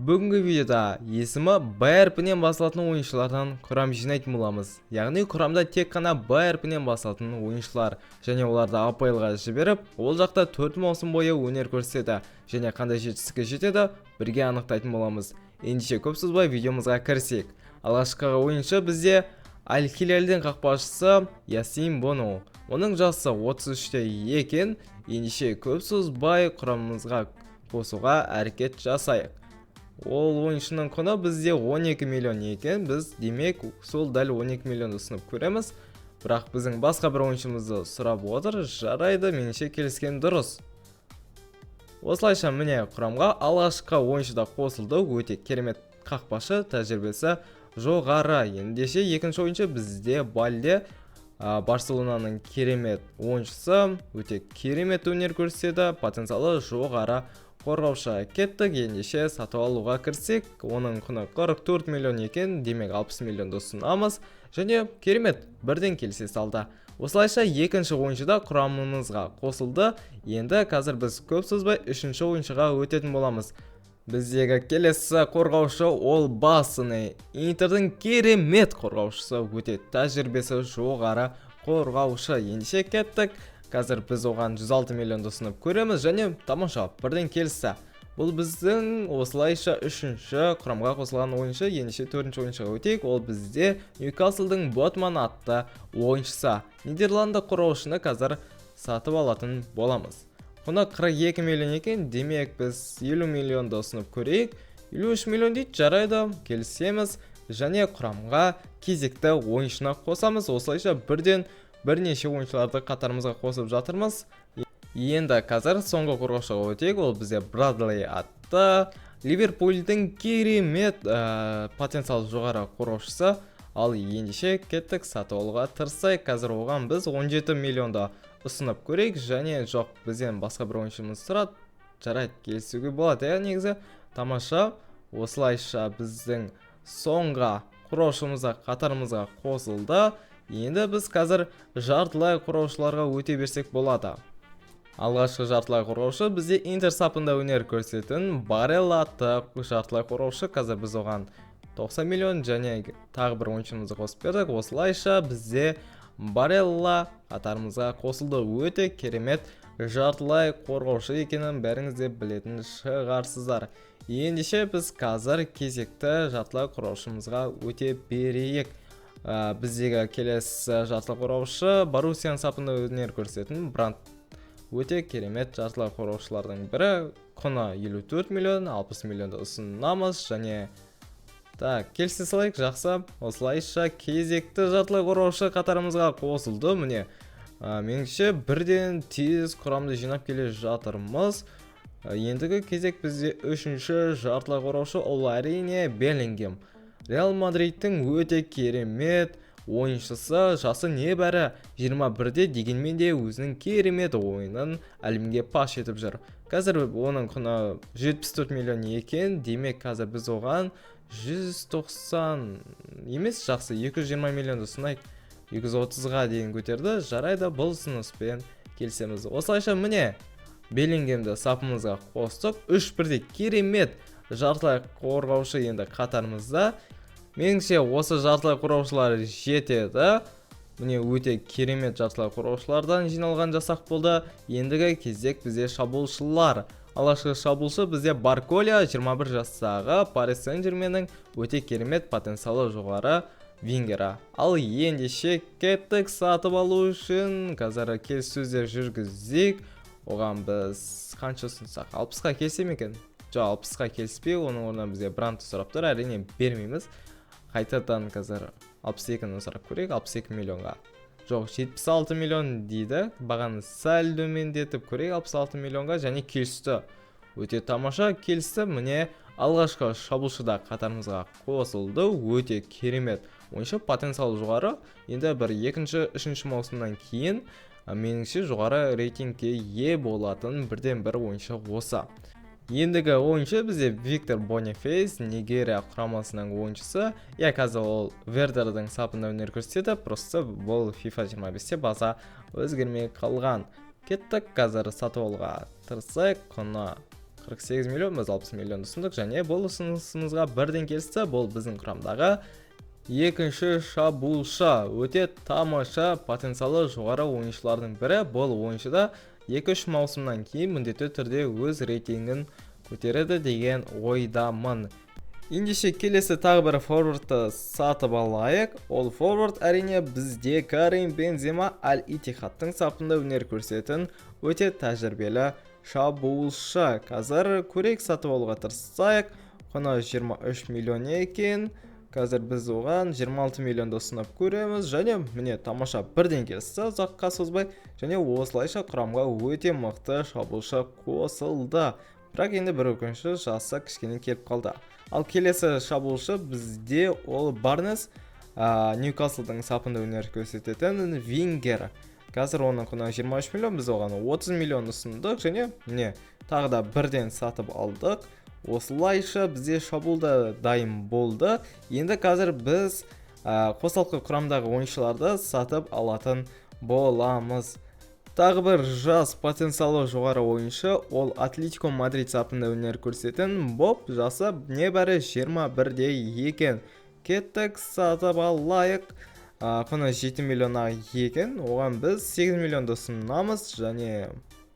Бүгінгі видеода есімі Б әрпінен басылатын ойыншылардан құрам жинайтын боламыз. Яғни құрамда тек қана Б әрпінен басылатын ойыншылар және оларды APL-ға жіберіп, ол жақта 4 маусым бойы өнер көрсетеді және қандай жетістікке жетеді бірге анықтайтын боламыз. Ендеше көп созбай видеомызға кірісейік. Алғашқы ойыншы бізде Аль-Хиляльдің қақпашысы Ясин Боно. Оның жасы 33-те екен. Ендеше көп созбай құрамымызға қосуға әрекет жасайық. Ол ойыншының құны бізде 12 миллион екен. Біз демек сол дәл 12 миллион ұсынып көреміз. Бірақ біздің басқа бір ойыншымызды сұрап отыр. Жарайды, меніңше келіскен дұрыс. Осылайша міне құрамға алғашқы ойыншыда қосылды. Өте керемет қақпашы, тәжірибесі жоғары. Ендеше екінші ойыншы бізде Балде, Барселонаның керемет ойыншысы, өте керемет өнер көрсетеді, потенциалы жоғары қорғаушы. Кеттік, ендеше сатып алуға кірсек, оның құны 44 миллион екен, демек 60 миллионды ұсынамыз және керемет бірден келісе салды. Осылайша екінші ойыншыда құрамымызға қосылды. Енді қазір біз көп созбай үшінші ойыншыға өтетін боламыз. Біздегі келесі қорғаушы ол Басыны. Интердің керемет қорғаушысы, өте тәжірибесі жоғары қорғаушы. Ендеше кеттік. Қазір біз оған 106 миллионды ұсынып көреміз және тамаша бірден келісті. Бұл біздің осылайша үшінші құрамға қосылған ойыншы. Ендеше төртінші ойыншыға өтейік. Ол бізде Ньюкаслдың Ботман атты ойыншысы. Нидерланды қорғаушыны қазір сатып алатын боламыз. Құны 42 миллион екен, демек біз 50 миллионды ұсынып көрейік. 53 миллион дейді, жарайды, келісеміз және құрамға кезекті ойыншыны қосамыз. Осылайша бірнеше ойыншыларды қатарымызға қосып жатырмыз. Енді қазір соңғы қорғаушыға өтейік. Ол бізде Брадлей атты Ливерпульдің керемет потенциал жоғары қорғаушысы. Ал ендеше кеттік, сатып алуға тырысайық. Қазір оған біз 17 миллионды ұсынып көрейік және жоқ, бізден басқа бір ойыншымыз сұрады. Жарайды, келісуге болады. Негізі тамаша. Осылайша біздің соңғы қорғаушымызға қатарымызға қосылды. Енді біз қазір жартылай қорғаушыларға өте берсек болады. Алғашқы жартылай қорғаушы бізде Интер сапында өнер көрсететін Барелла атты жартылай қорғаушы. Қазір біз оған 90 миллион және тағы бір ойыншымызды қосып бердік. Осылайша бізде Барелла қатарымызға қосылды. Өте керемет жартылай қорғаушы екенін бәріңіз де білетін шығарсыздар. Ендеше біз қазір кезекті жартылай қорғаушымызға өте берейік. Біздегі келесі жартылай қорғаушы Боруссия сапында өнер көрсететін Бранд. Өте керемет жартылай қорғаушылардың бірі. Құны 54 миллион, 60 миллионды ұсынамыз және келісе салайық, жақсы. Осылайша кезекті жартылай қорғаушы қатарымызға қосылды. Міне, меніңше бірден тез құрамды жинап келе жатырмыз. Ендігі кезек бізде үшінші жартылай қорғаушы ол әрине Беллингем. Реал Мадридтің өте керемет ойыншысы, жасы небәрі 21-де, дегенмен де өзінің керемет ойынын әлемге паш етіп жүр. Қазір оның құны 74 миллион екен, демек қазір біз оған 190 емес, жақсы 220 миллионды ұсынайық. 230-ға дейін көтерді, жарайды, бұл ұсыныспен келісеміз. Осылайша міне Беллингемді сапымызға қостық. 3-1-де керемет жартылай қорғаушы енді қатарымызда. Меніңше осы жартылай қорғаушылар жетеді. Міне өте керемет жартылай қорғаушылардан жиналған жасақ болды. Ендігі кезек бізде шабуылшылар. Алғашқы шабуылшы бізде Барколя, 21 жастағы Парис Сен-Жерменнің өте керемет потенциалы жоғары вингері. Ал ендеше кеттік, сатып алу үшін қазір келіссөздер жүргізейік. Оған біз қанша ұсынсақ? 60-қа келсе ме екен? Жоқ, 60-қа келіспей, оның орнына бізде Брандты сұрап тұр, әрине бермейміз. Қайтадан қазір 62-ні сұрап көрейік, 62 миллионға. Жоқ, 76 миллион дейді. Бағаны сәл төмендетіп көрейік 66 миллионға және келісті. Өте тамаша келісті. Міне алғашқы шабуылшыда қатарымызға қосылды. Өте керемет ойыншы, потенциалы жоғары. Енді бір екінші, үшінші маусымнан кейін меніңше жоғары рейтингке ие болатын бірден бір ойыншы осы. Ендігі ойыншы бізде Виктор Бонифейс, Нигерия құрамасының ойыншысы. Қазір ол Вердердің сапында өнер көрсетеді, просто бұл FIFA 25-те база өзгермей қалған. Кеттік, қазір сатып алуға тырысайық. Құны 48 миллион, біз 60 миллион ұсындық, және бұл ұсынысымызға бірден келісті. Бұл біздің құрамдағы екінші шабуылшы, өте тамаша потенциалы жоғары ойыншылардың бірі. Бұл ойыншыда 2-3 маусымнан кейін міндетті түрде өз рейтингін көтереді деген ойдамын. Ендеше келесі тағы бір форвардты сатып алайық. Ол форвард әрине бізде Карим Бензема Аль-Иттихадтың сапында өнер көрсететін өте тәжірибелі шабуылшы. Қазір көрейік, сатып алуға тырыссайық. Құны 23 миллион екен. Қазір біз оған 26 миллионды ұсынып көреміз, және міне тамаша бірден келісті, ұзаққа созбай, және осылайша құрамға өте мықты шабуылшы қосылды. Бірақ енді бір өкініші, жасы кішкене келіп қалды. Ал келесі шабуылшы бізде ол Барнес, Ньюкаслдың сапында өнер көрсететін вингер. Қазір оның құны 23 миллион, біз оған 30 миллион ұсындық, және міне тағы да бірден сатып алдық. Осылайша бізде шабуылда дайын болды. Енді қазір біз қосалқы құрамдағы ойыншыларды сатып алатын боламыз. Тағы бір жас потенциалы жоғары ойыншы, ол Атлетико Мадрид сапында өнер көрсететін Боб, жасы небәрі 21-де екен. Кеттік, сатып алайық. Құны 7 миллиона екен, оған біз 8 миллионды ұсынамыз, және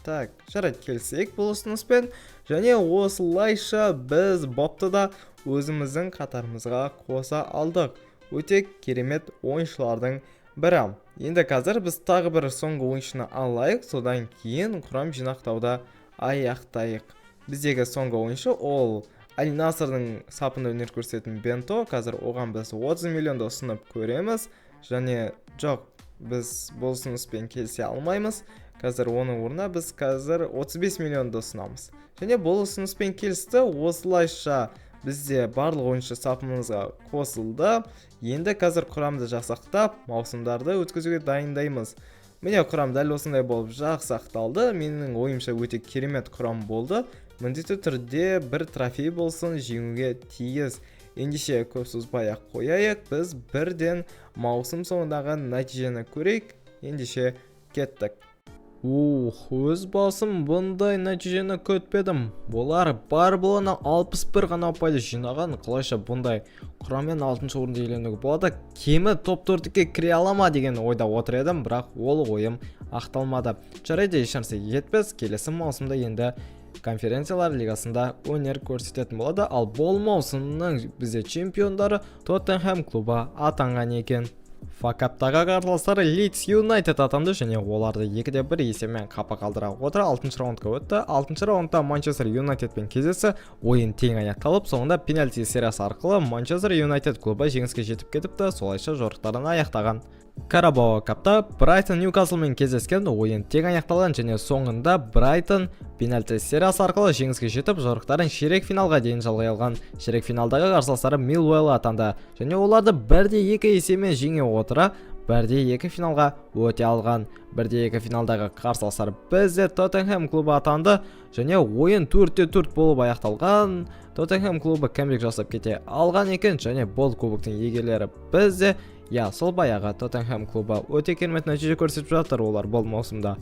так, жарайды, келсек бұл ұсыныспен. Және осылайша біз Бобты да өзіміздің қатарымызға қоса алдық. Өте керемет ойыншылардың бірі. Енді қазір біз тағы бір соңғы ойыншыны алайық, содан кейін құрам жинақтауда аяқтайық. Біздегі соңғы ойыншы ол Аль-Насрдың сапында өнер көрсететін Бенто. Қазір оған біз 30 миллионды ұсынып көреміз, және жоқ, біз бұл ұсыныспен келісе алмаймыз. Қазір оның орнына біз қазір 35 миллионды ұсынамыз. Және бұл ұсыныспен келісті. Осылайша бізде барлық ойыншы сапымызға қосылды. Енді қазір құрамды жасақтап, маусымдарды өткізуге дайындаймыз. Міне құрам дәл осындай болып жасақталды. Менің ойымша өте керемет құрам болды. Міндетті түрде бір трофей болсын, жеңуге тиіс. Ендеше көп созбай-ақ қояйық, біз бірден маусым соңындағы нәтижені көрейік. Ендеше кеттік. Өз басым бұндай нәтижені көтпедім. Олар бар болғаны 61 ғана ұпайды жинаған. Қалайша бұндай құраммен 6-шы орынды иеленуге болады? Кемі топ 4-ке кіре алама деген ойда отыр едім, бірақ ол ойым ақталмады. Жарайды, ешнәрсе етпес. Келесі маусымда енді конференциялар лигасында өнер көрсететін болады. Ал бұл маусымның бізде чемпиондары Тоттенхэм клубы атанған екен. Факаптағы қарсыластары Лидс Юнайтед атанды, және оларды 2-1 есебімен қапа қалдыра отыра 6-шы раундқа өтті. 6-шы раундта Манчестер Юнайтедпен кездесті. Ойын тең аяқталып, соңында пенальти сериясы арқылы Манчестер Юнайтед клубы жеңіске жетіп кетіпті, солайша жорықтарын аяқтаған. Карабао капта Брайтон Ньюкаслмен кездескен, ойын тең аяқталған, және соңында Брайтон пенальти сериясы арқылы жеңіске жетіп, жорықтарын ширек финалға дейін жалғай алған. Ширек финалдағы қарсыластары Милуэлл атанды, және оларды 1-2 есебімен жеңе отыра 1-2 финалға өте алған. 1-2 финалдағы қарсыластар бізде Тоттенхэм клубы атанды, және ойын 4-4 болып аяқталған. Тоттенхэм клубы кәмбек жасап кете алған екен, және бұл кубоктың егелері бізде. Сол баяғы Тоттенхэм клубы өте керемет нәтиже көрсетіп жатыр олар бұл маусымда.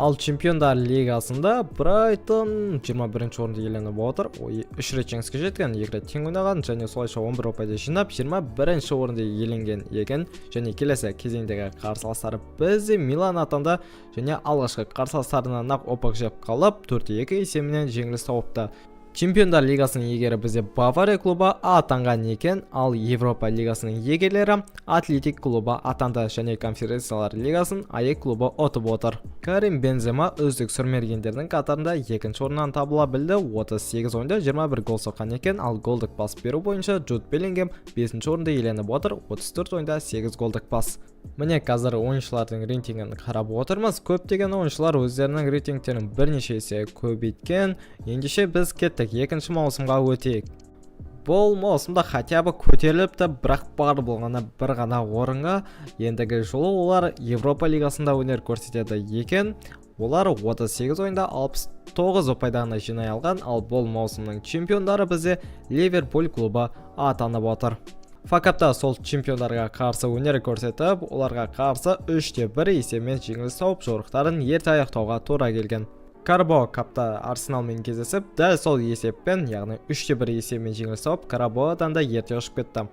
Ал чемпиондар лигасында Брайтон 21-ші орынды иеленіп отыр. 3 рет жеңіске жеткен, 2 рет тең ойнаған, және солайша 11 ұпайды жинап 21-ші орынды иеленген екен. Және келесі кезеңдегі қарсыластары бізде Милан атанды, және алғашқы қарсыластарынан нақ опық жеп қалып 4-2 есебінен жеңіліс тауыпты. Чемпиондар лигасының егері бізде Бавария клубы атанған екен, ал Европа лигасының егелері Атлетик клубы атанды, және конференциялар лигасын АЕК клубы ұтып отыр. Карим Бензема үздік сүрмергендердің қатарында 2-ші орыннан табыла білді. 38 ойында 21 гол соққан екен, ал голдық пас беру бойынша Джуд Беллингем 5-ші орынды иеленіп отыр. 34 ойында 8 голдық пас. Міне қазір ойыншылардың рейтингін қарап отырмыз. Көптеген ойыншылар өздерінің рейтингтерін бірнеше есе көбейткен. Ендеше біз кеттік 2-ші маусымға өтейік. Бұл маусымда хотябы көтеріліпті, бірақ бар болғаны бір ғана орынға. Ендігі жолы олар Европа лигасында өнер көрсетеді екен. Олар 38 ойында 69 ұпайдағына жинай алған, ал бұл маусымның чемпиондары бізде Ливерпуль клубы атанып отыр. Факапта сол чемпиондарға қарсы өнер көрсетіп, оларға қарсы 3-1 есебімен жеңіліс тауып, жорықтарын ерте аяқтауға тура келген. Карабао капта Арсеналмен кездесіп, дәл сол есеппен, яғни 3-1 есебімен жеңіліс алып, Карабаодан да ерте ұшып кетті.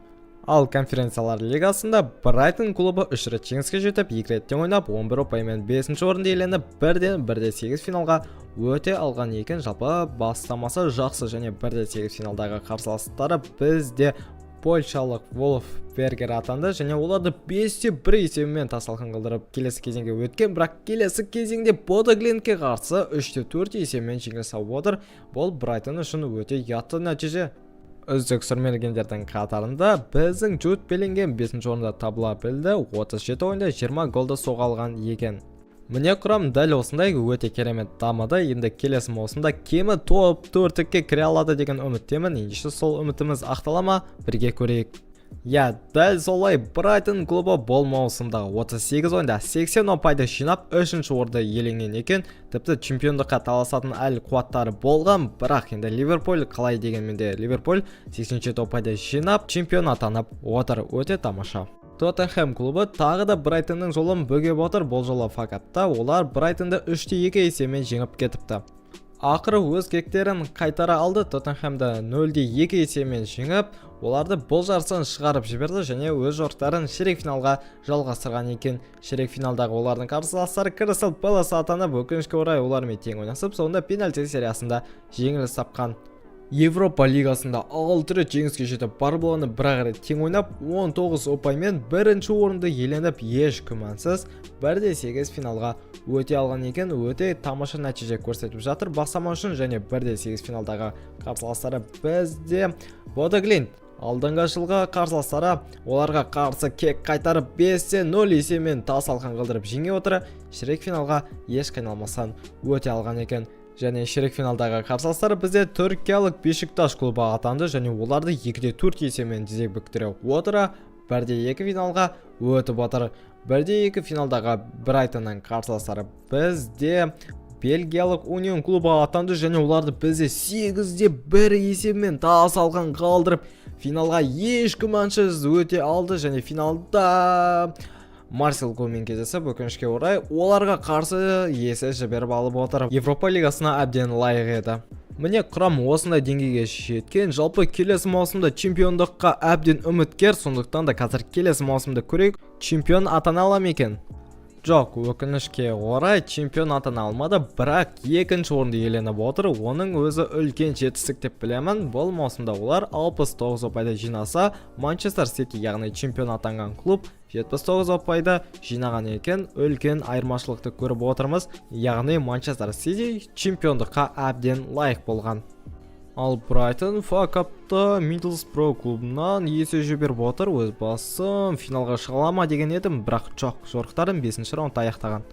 Ал конференциялар лигасында Брайтон клубы 3 рет жеңіске жетіп, 2 реттен ойнап, 11 ұпаймен 5-ші орынды иеленіп, 1-8 финалға өте алған екен. Жалпы бастамасы жақсы және 1-8 финалдағы қарсыластары бізде польшалық Wolfsberger атанды және оларды 5-1 есебімен тасалқын қылдырып келесі кезеңге өткен, бірақ келесі кезеңде Бодо Глинтке қарсы 3-4 есебімен жеңіліс алып отыр. Бұл Брайтон үшін өте ұятты нәтиже. Үздік сұрмергендердің қатарында біздің Джуд Беллингем 5-ші орында табыла білді, 37 ойында 20 голды соға алған екен. Міне құрам дәл осындай өте керемет дамыды. Енді келесі маусымда кемі топ 4-ке кіре алады деген үміттемін. Ендеше сол үмітіміз ақтала ма? Бірге көрейік. Дәл солай Брайтон клубы бұл маусымда 38 ойында 80 ұпайды жинап 3-ші орынды иеленген екен. Тіпті чемпиондыққа таласатын әлі қуаттары болған, бірақ енді Ливерпуль қалай дегенменде Ливерпуль 87 ұпайды жинап чемпион атанып отыр. Өте тамаша. Тоттенхэм клубы тағы да Брайтонның жолын бөгеп отыр. Бұл жолы факапта олар Брайтонды 3-2 есебімен жеңіп кетіпті. Ақыры өз кектерін қайтара алды. Тоттенхэмді 0-2 есебімен жеңіп, оларды бұл жарыстан шығарып жіберді және өз жорықтарын ширек финалға жалғастырған екен. Ширек финалдағы олардың қарсыластары Кристал Пэлас атанып, өкінішке орай олармен тең ойнасып, соңында пенальти сериясында жеңіліс тапқан. Европа лигасында 6 рет жеңіске жетіп, бар болғаны бір рет тең ойнап, 19 ұпаймен 1-ші орынды иеленіп, еш күмәнсіз 1-8 финалға өте алған екен. Өте тамаша нәтиже көрсетіп жатыр бастама үшін және 1-8 финалдағы қарсыластары бізде Бодо Глинт. Алдыңғы жылғы қарсыластары оларға қарсы кек қайтарып 5-0 есебімен тасалқын қылдырып жеңе отыра, ширек финалға еш қиналмастан өте алған екен. Және ширек финалдағы қарсыластары бізде түркиялық Бешикташ клубы атанды және оларды 2-4 есебімен тізе бүктіре отыра 1-2 финалға өтіп отыр. 1-2 финалдағы Брайтонның қарсыластары бізде Бельгиялық Унион клубы атанды және оларды бізде 8-1 есебімен тасалқын қалдырып финалға еш күмәнсіз өте алды және финалда Марсель клубымен кездесіп, өкінішке орай оларға қарсы есе жіберіп алып отыр. Европа лигасына әбден лайық еді. Міне құрам осындай деңгейге жеткен. Жалпы келесі маусымда чемпиондыққа әбден үміткер, сондықтан да қазір келесі маусымда көрейік, чемпион атана ала ма екен? Жоқ, өкінішке орай чемпион атана алмады, бірақ 2-ші орынды иеленіп отыр. Оның өзі үлкен жетістік деп білемін. Бұл маусымда олар 69 ұпайды жинаса, Манчестер Сити, яғни чемпион атанған клуб, 79 ұпайды жинаған екен. Үлкен айырмашылықты көріп отырмыз. Яғни Манчестер Сити чемпиондыққа әбден лайық болған. Ал Брайтон факапта Мидлсбро клубынан есе жіберіп отыр. Өз басым финалға шыға ма деген едім, бірақ жоқ, жорықтарын 5-ші раунд аяқтаған.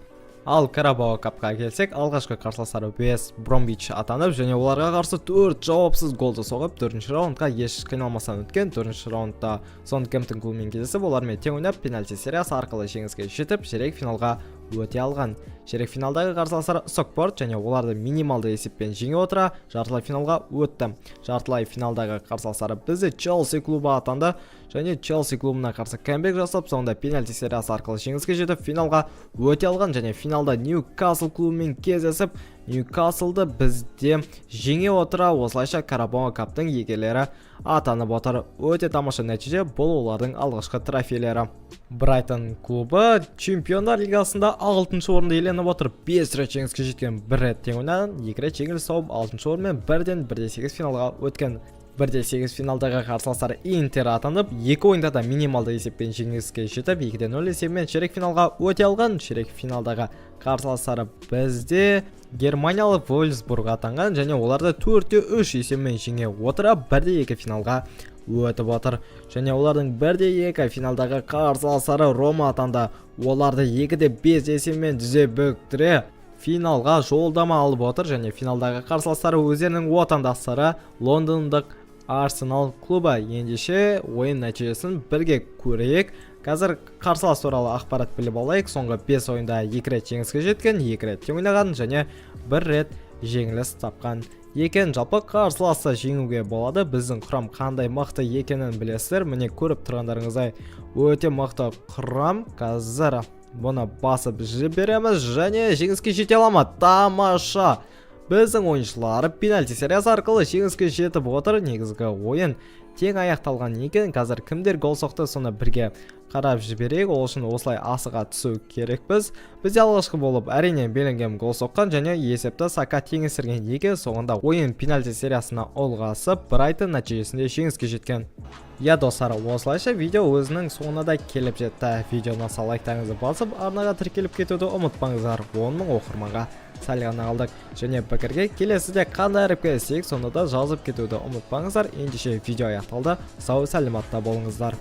Ал Карабао капқа келсек, алғашқы қарсыластары Вест Бромвич атанып және оларға қарсы 4 жауапсыз голды соғып, 4-ші раундқа еш қиналмастан өткен. 4-ші раундта Саутгемптон клубымен кездесіп, олармен тең ойнап, пенальти сериясы арқылы жеңіске жетіп, ширек финалға өте алған. Ширек финалдағы қарсыластары Стокпорт және оларды минималды есеппен жеңе отыра жартылай финалға өтті. Жартылай финалдағы қарсыластары бізде Челси клубы атанды және Челси клубына қарсы камбэк жасап, соңында пенальти сериясы арқылы жеңіске жетіп, финалға өте алған және финалда Ньюкасл клубымен кездесіп, Ньюкаслды бізде жеңе отыра, осылайша Карабао каптың иегерлері атанып отыр. Өте тамаша нәтиже, бұл олардың алғашқы трофейлері. Брайтон клубы чемпиондар лигасында 6-ші орынды иеленіп отыр. 5 рет жеңіске жеткен, 1 рет тең ойнаған, 2 рет жеңіліс алып, 6-ші орынмен 1-1-8 финалға өткен. 1-8 финалдағы қарсыластары Интер атанып, 2 ойында да минималды есеппен жеңіске жетіп, 2-0 есеппен ширек финалға өте алған. Ширек финалдағы қарсыластары бізде Германиялық Вольсбург атанған және оларды 4-3 есеппен жеңе отыра 1-2 финалға өтіп отыр. Және олардың 1-2 финалдағы қарсыластары Рома атанды. Оларды 2-5 есеппен тізе бүктіре финалға жолдама алып отыр және финалдағы қарсыластары өздерінің отандастары лондондық Арсенал клубы. Ендеше ойын нәтижесін бірге көрейік. Қазір қарсылас туралы ақпарат біліп алайық. Соңғы 5 ойында 2 рет жеңіске жеткен, 2 рет тең ойнаған және 1 рет жеңіліс тапқан екен. Жалпы қарсыласты жеңуге болады. Біздің құрам қандай мықты екенін білесіздер. Міне көріп тұрғандарыңыздай өте мықты құрам. Қазір Бұны басып жібереміз және жеңіске жете ала ма? Тамаша! Біздің ойыншылар пенальти сериясы арқылы жеңіске жетіп отыр. Негізгі ойын тең аяқталған екен. Қазір кімдер гол соқты, соны бірге қарап жіберейік. Ол үшін осылай асыға түсу керекпіз. Бізде алғашқы болып әрине Беллингем гол соққан және есепті Сака теңестірген. Соңында ойын пенальти сериясына ұлғасып, Брайтон нәтижесінде жеңіске жеткен. Я достар, осылайша видео өзінің соңына да келіп жетті. Видеоны лайктарыңызды басып, арнаға тіркеліп кетуді ұмытпаңыздар. 10 000 оқырманға сәл ғана қалдық. Және пікірге келесіде қандай әріпке іздесек, сонда да жазып кетуді ұмытпаңыздар. Ендеше видео аяқталды. Сау сәлематта болыңыздар.